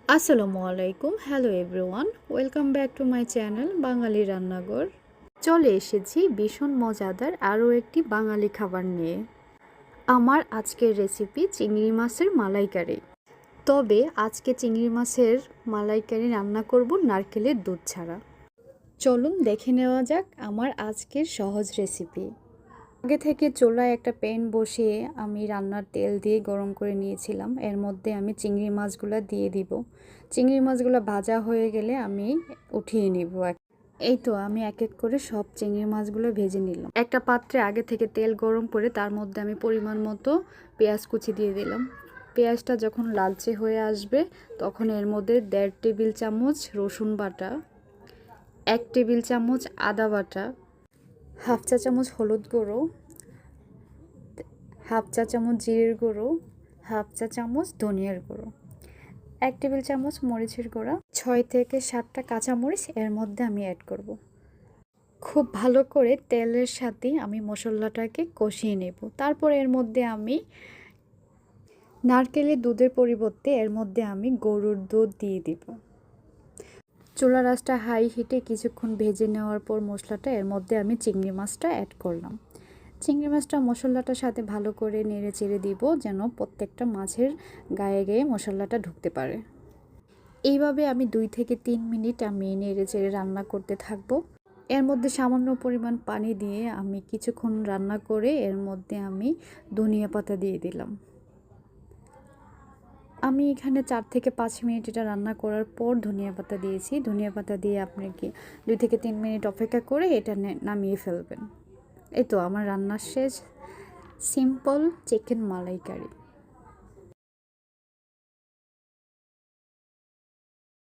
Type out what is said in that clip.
আসসালামু আলাইকুম, hello everyone, welcome back to my channel Bangali Rannaghor. চলে এসেছি ভীষণ মজাদার আরও একটি বাঙালি খাবার নিয়ে। আমার আজকের রেসিপি চিংড়ি মাছের মালাইকারি। তবে আজকে চিংড়ি মাছের মালাইকারি রান্না করব নারকেলের দুধ ছাড়া। চলুন দেখে নেওয়া যাক আমার আজকের সহজ রেসিপি। আগে থেকে চুলায় একটা প্যান বসিয়ে আমি রান্নার তেল দিয়ে গরম করে নিয়েছিলাম। এর মধ্যে আমি চিংড়ি মাছগুলো দিয়ে দিব। চিংড়ি মাছগুলো ভাজা হয়ে গেলে আমি উঠিয়ে নিব। এই তো আমি এক এক করে সব চিংড়ি মাছগুলো ভেজে নিলাম। একটা পাত্রে আগে থেকে তেল গরম করে তার মধ্যে আমি পরিমাণ মতো পেঁয়াজ কুচি দিয়ে দিলাম। পেঁয়াজটা যখন লালচে হয়ে আসবে তখন এর মধ্যে 1.5 টেবিল চামচ রসুন বাটা, 1 টেবিল চামচ আদা বাটা, হাফ চা চামচ হলুদ গুঁড়ো, হাফ চা চামচ জিরের গুঁড়ো, হাফ চা চামচ ধনিয়ার গুঁড়ো, 1 টেবিল চামচ মরিচের গুঁড়া, 6 থেকে 7টা কাঁচামরিচ এর মধ্যে আমি অ্যাড করব। খুব ভালো করে তেলের সাথে আমি মশলাটাকে কষিয়ে নেব। তারপর এর মধ্যে আমি নারকেলের দুধের পরিবর্তে এর মধ্যে আমি গরুর দুধ দিয়ে দিব। চুলার আঁচটা হাই হিটে কিছুক্ষণ ভেজে নেওয়ার পর মশলাটা এর মধ্যে আমি চিংড়ি মাছটা অ্যাড করলাম। চিংড়ি মাছটা মশলাটার সাথে ভালো করে নেড়ে চেড়ে দিব যেন প্রত্যেকটা মাছের গায়ে গায়ে মশলাটা ঢুকতে পারে। এইভাবে আমি 2 থেকে 3 মিনিট আমি নেড়ে চেড়ে রান্না করতে থাকবো। এর মধ্যে সামান্য পরিমাণ পানি দিয়ে আমি কিছুক্ষণ রান্না করে এর মধ্যে আমি ধনিয়া পাতা দিয়ে দিলাম। আমি এখানে 4 থেকে 5 মিনিট এটা রান্না করার পর ধনিয়া পাতা দিয়েছি। ধনিয়া পাতা দিয়ে আপনাকে 2 থেকে 3 মিনিট অপেক্ষা করে এটা নামিয়ে ফেলবেন। এই তো আমার রান্না শেষ। সিম্পল চিকেন মালাইকারি।